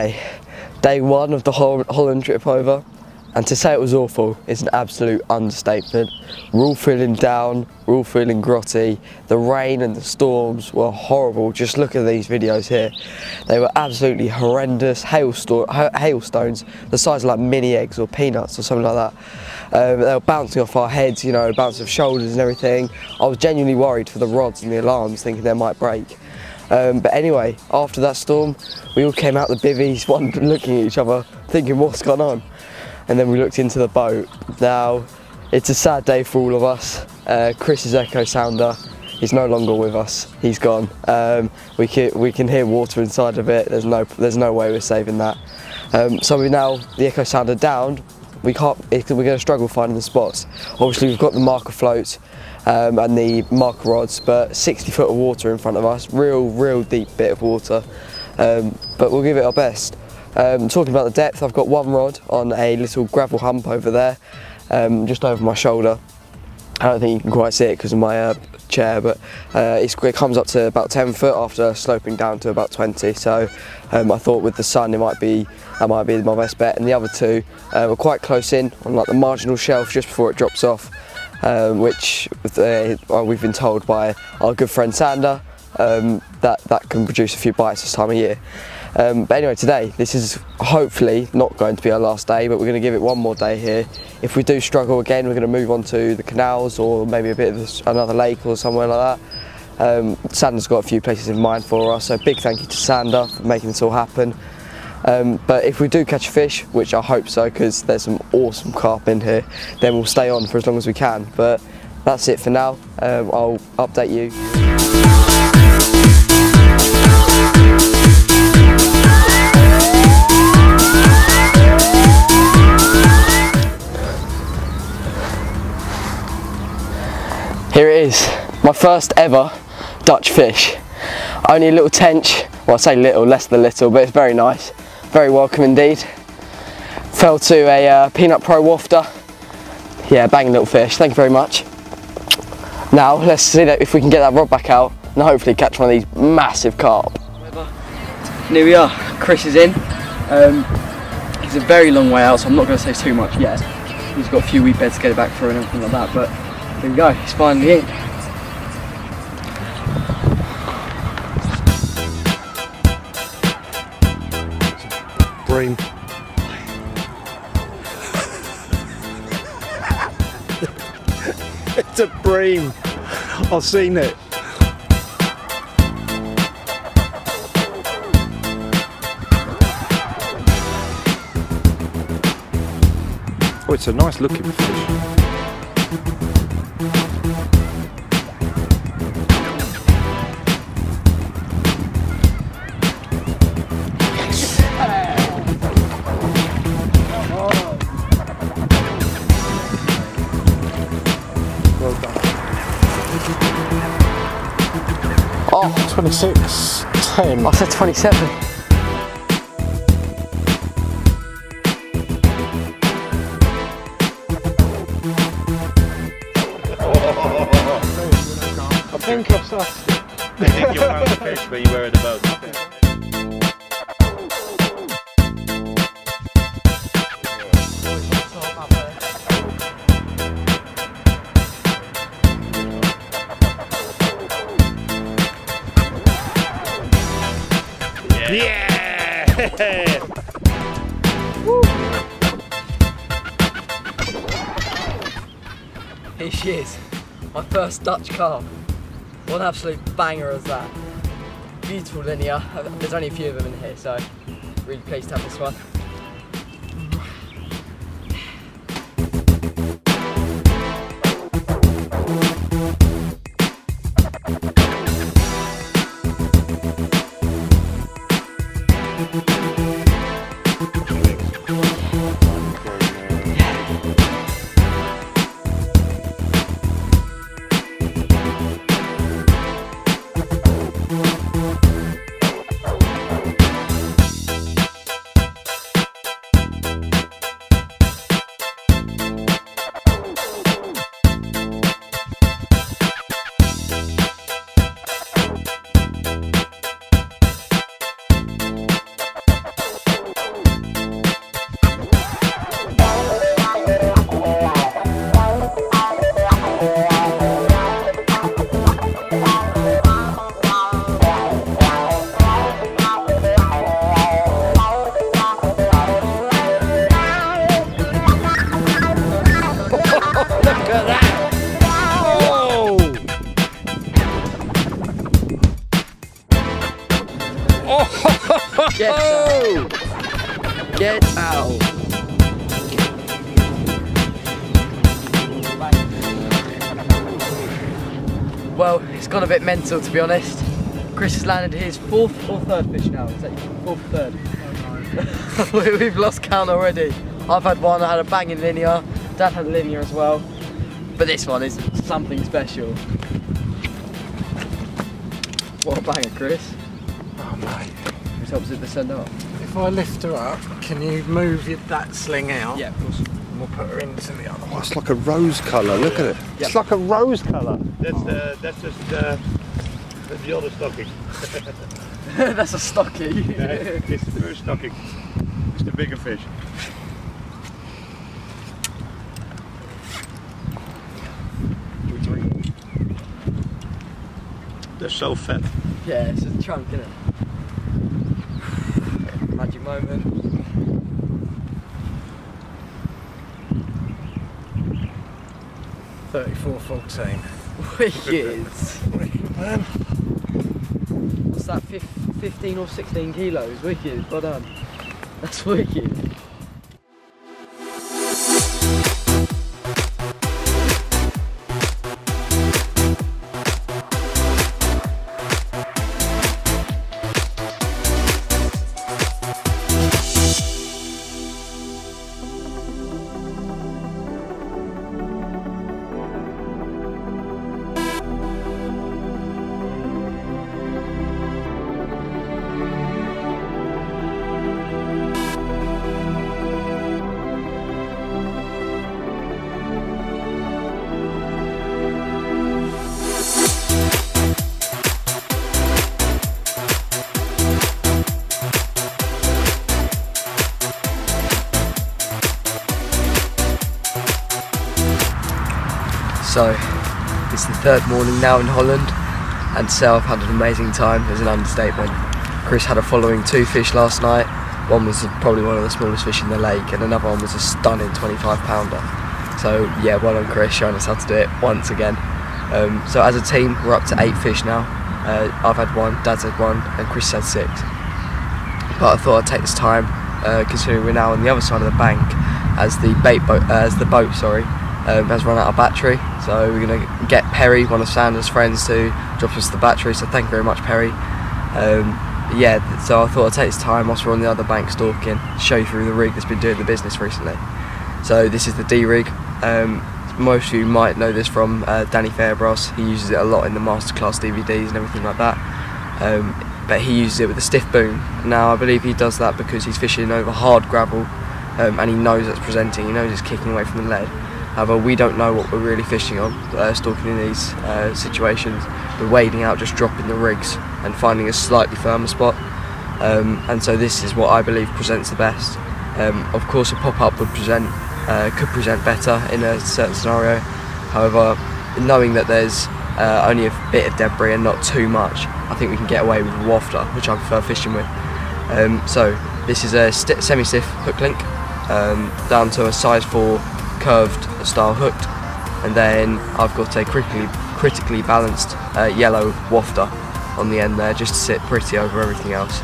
day. Day one of the Holland trip over, and to say it was awful is an absolute understatement. We're all feeling down, we're all feeling grotty. The rain and the storms were horrible. Just look at these videos here. They were absolutely horrendous. Hailstones the size of like mini eggs or peanuts or something like that. They were bouncing off our heads, you know, bouncing off shoulders and everything. I was genuinely worried for the rods and the alarms, thinking they might break. But anyway, after that storm, we all came out the bivvies, one looking at each other, thinking what's gone on. And then we looked into the boat. Now, it's a sad day for all of us. Chris's echo sounder, he's no longer with us. He's gone. We can hear water inside of it. There's no way we're saving that. So we now the echo sounder down. We're going to struggle finding the spots. Obviously, we've got the marker floats and the marker rods, but 60 foot of water in front of us. Real deep bit of water. But we'll give it our best. Talking about the depth, I've got one rod on a little gravel hump over there, just over my shoulder. I don't think you can quite see it because of my chair, but it comes up to about 10 foot after sloping down to about 20. So I thought with the sun that might be my best bet. And the other two were quite close in on like the marginal shelf just before it drops off, which we've been told by our good friend Sander that can produce a few bites this time of year. But anyway, today, this is hopefully not going to be our last day, but we're going to give it one more day here. If we do struggle again, we're going to move on to the canals or maybe a bit of another lake or somewhere like that. Sander's got a few places in mind for us, so big thank you to Sander for making this all happen. But if we do catch a fish, which I hope so, because there's some awesome carp in here, then we'll stay on for as long as we can. But that's it for now. I'll update you. Here it is, my first ever Dutch fish. Only a little tench, well I say little, less than little, but it's very nice. Very welcome indeed. Fell to a Peanut Pro wafter. Yeah, banging little fish, thank you very much. Now let's see if we can get that rod back out and hopefully catch one of these massive carp. And here we are, Chris is in. He's a very long way out, so I'm not going to say too much yet. He's got a few weed beds to get it back through and everything like that, but here we go, he's finally in. Bream. It's a bream. I've seen it. Oh, it's a nice looking fish. Well done. Oh, 26.10. I said 27. I think I've sussed it. I think you found the fish where you were in the boat. Yeah! Woo. Here she is, my first Dutch carp. What an absolute banger is that. Beautiful linear, there's only a few of them in here, so really pleased to have this one. Well, it's gone a bit mental, to be honest. Chris has landed his 4th or 3rd fish now. Is that 4th or 3rd? We've lost count already. I've had one, I had a banging linear. Dad had a linear as well. But this one is something special. What a banger, Chris. Oh mate. Chris helps it to send up. If I lift her up, can you move that sling out? Yeah, of course. And we'll put her into the other one. Oh, it's like a rose colour, look at it. Yep. It's like a rose colour. That's just the other stocking. That's a stocking. It's the first stocking. It's the bigger fish. They're so fat. Yeah, it's a chunk, isn't it? Magic moment. $34.14. Wicked. Man. What's that, 15 or 16 kilos? Wicked, well done. That's wicked. So, it's the 3rd morning now in Holland, and to say I've had an amazing time is an understatement. Chris had a following 2 fish last night. One was probably one of the smallest fish in the lake, and another one was a stunning 25-pounder. So yeah, well done Chris, showing us how to do it once again. So as a team, we're up to 8 fish now. I've had 1, Dad's had 1, and Chris had 6. But I thought I'd take this time, considering we're now on the other side of the bank, as the boat has run out of battery. So we're going to get Perry, one of Sanders' friends, to drop us the battery, so thank you very much Perry. Yeah, so I thought I'd take this time whilst we're on the other bank stalking, show you through the rig that's been doing the business recently. So this is the D-rig. Most of you might know this from Danny Fairbrass. He uses it a lot in the Masterclass DVDs and everything like that. But he uses it with a stiff boom. Now I believe he does that because he's fishing over hard gravel, and he knows that's presenting, he knows it's kicking away from the lead. However, we don't know what we're really fishing on, stalking in these situations. We're wading out, just dropping the rigs and finding a slightly firmer spot. And so this is what I believe presents the best. Of course a pop-up would could present better in a certain scenario. However, knowing that there's only a bit of debris and not too much, I think we can get away with a wafter, which I prefer fishing with. So this is a semi-stiff hook link, down to a size 4 curved style hooked, and then I've got a critically balanced yellow wafter on the end there, just to sit pretty over everything else.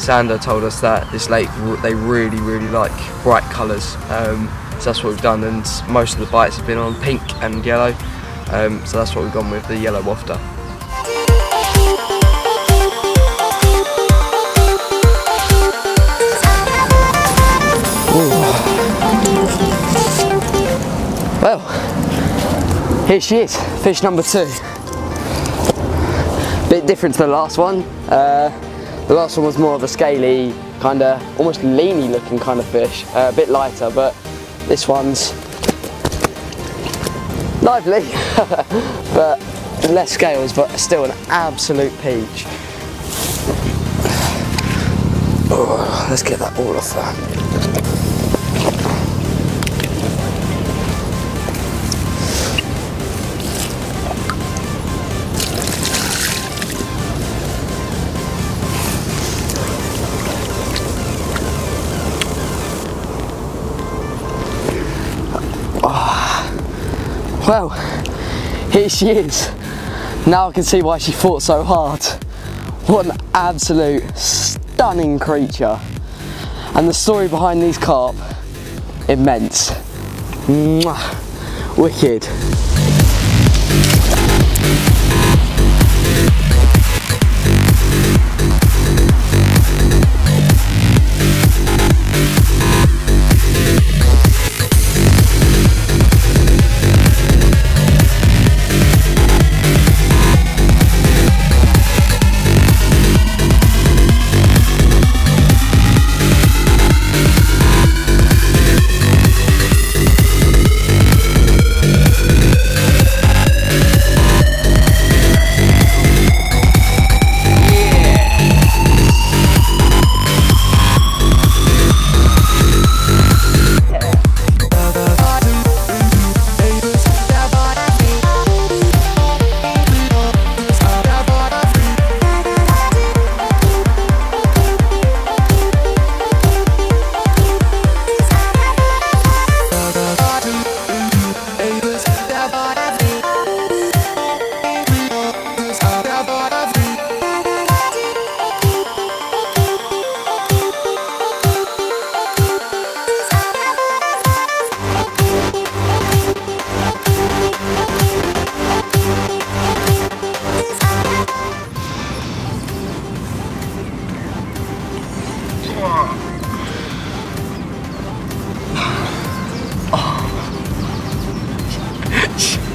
Sander told us that this lake, they really like bright colours, so that's what we've done, and most of the bites have been on pink and yellow, so that's what we've gone with, the yellow wafter. Well, here she is, fish number 2. Bit different to the last one. The last one was more of a scaly, kind of almost leany looking kind of fish, a bit lighter, but this one's lively, but less scales, but still an absolute peach. Oh, let's get that all off there. Well, here she is. Now I can see why she fought so hard. What an absolute stunning creature. And the story behind these carp, immense. Mwah. Wicked.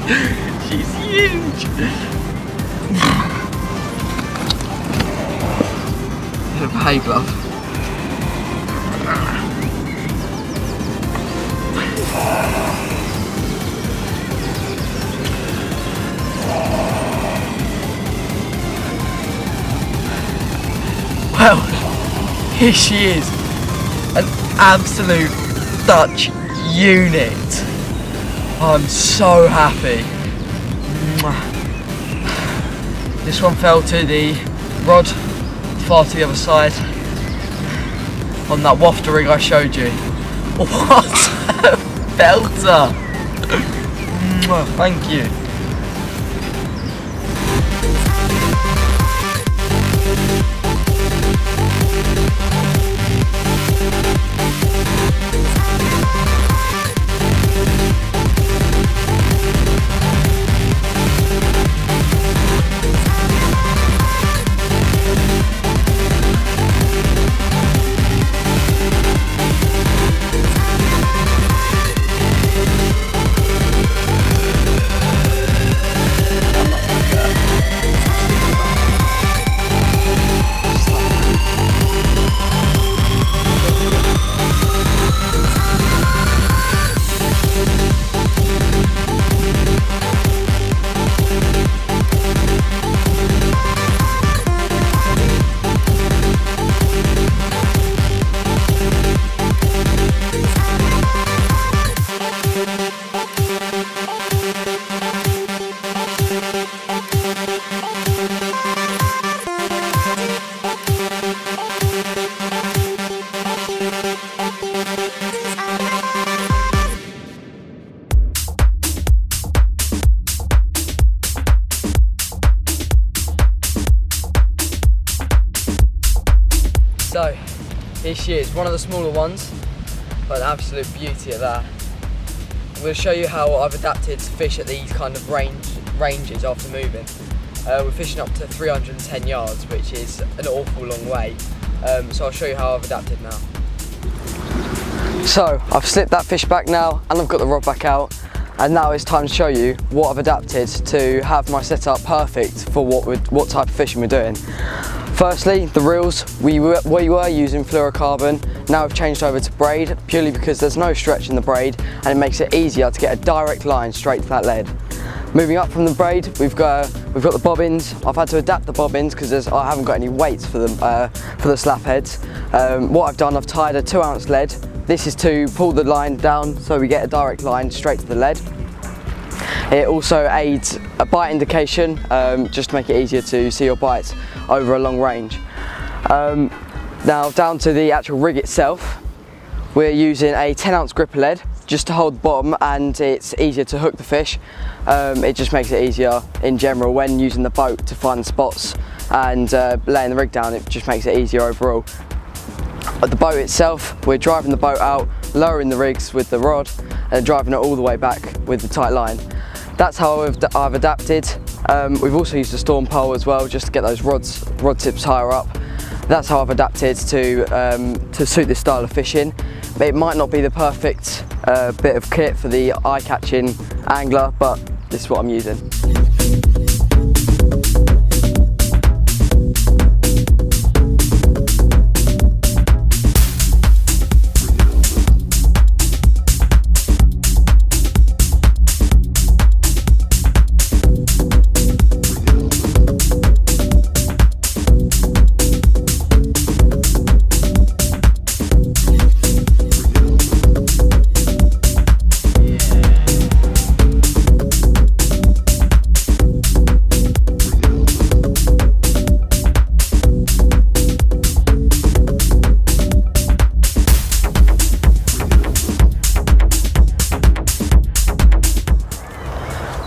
She's huge. In a hay glove. Well, here she is, an absolute Dutch unit. I'm so happy. This one fell to the rod, far to the other side, on that wafter rig I showed you. What a belter! Thank you. So, here she is, one of the smaller ones, but an absolute beauty at that. I'm going to show you how I've adapted to fish at these kind of ranges after moving. We're fishing up to 310 yards, which is an awful long way. So I'll show you how I've adapted now. So, I've slipped that fish back now, and I've got the rod back out. And now it's time to show you what I've adapted to have my setup perfect for what type of fishing we're doing. Firstly, the reels, we were using fluorocarbon, now we've changed over to braid, purely because there's no stretch in the braid and it makes it easier to get a direct line straight to that lead. Moving up from the braid, we've got the bobbins. I've had to adapt the bobbins because I haven't got any weights for the slap heads. What I've done, I've tied a 2-ounce lead. This is to pull the line down so we get a direct line straight to the lead. It also aids a bite indication, just to make it easier to see your bites over a long range. Now down to the actual rig itself, we're using a 10-ounce gripper lead just to hold the bottom, and it's easier to hook the fish. It just makes it easier in general when using the boat to find the spots, and laying the rig down, it just makes it easier overall. At the boat itself, we're driving the boat out, lowering the rigs with the rod and driving it all the way back with the tight line. That's how I've adapted. We've also used a storm pole as well, just to get those rod tips higher up. That's how I've adapted to suit this style of fishing. It might not be the perfect bit of kit for the eye-catching angler, but this is what I'm using.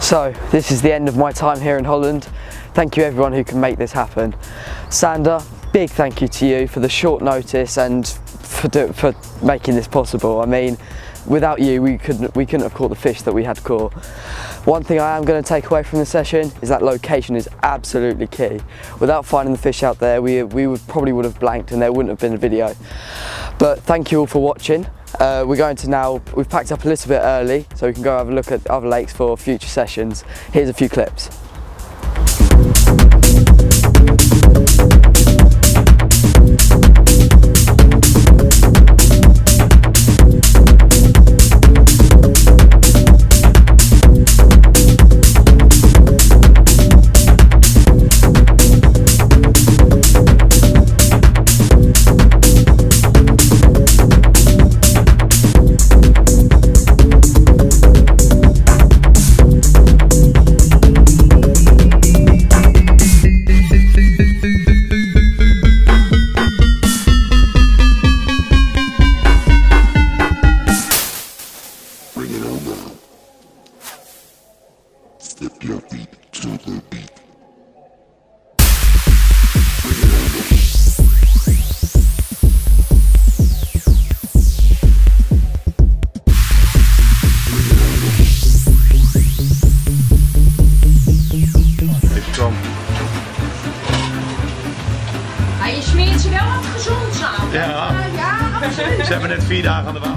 So this is the end of my time here in Holland. Thank you everyone who can make this happen. Sander, big thank you to you for the short notice and for making this possible. I mean, without you we couldn't have caught the fish that we had caught. One thing I am going to take away from this session is that location is absolutely key. Without finding the fish out there, we probably would have blanked and there wouldn't have been a video. But thank you all for watching. we're going to now, we've packed up a little bit early so we can go have a look at other lakes for future sessions. Here's a few clips. Step your feet to the beat. Kom. Maar je smeert ze wel wat gezond samen. Ja. Ja, absoluut. Ze hebben net 4 dagen aan de water.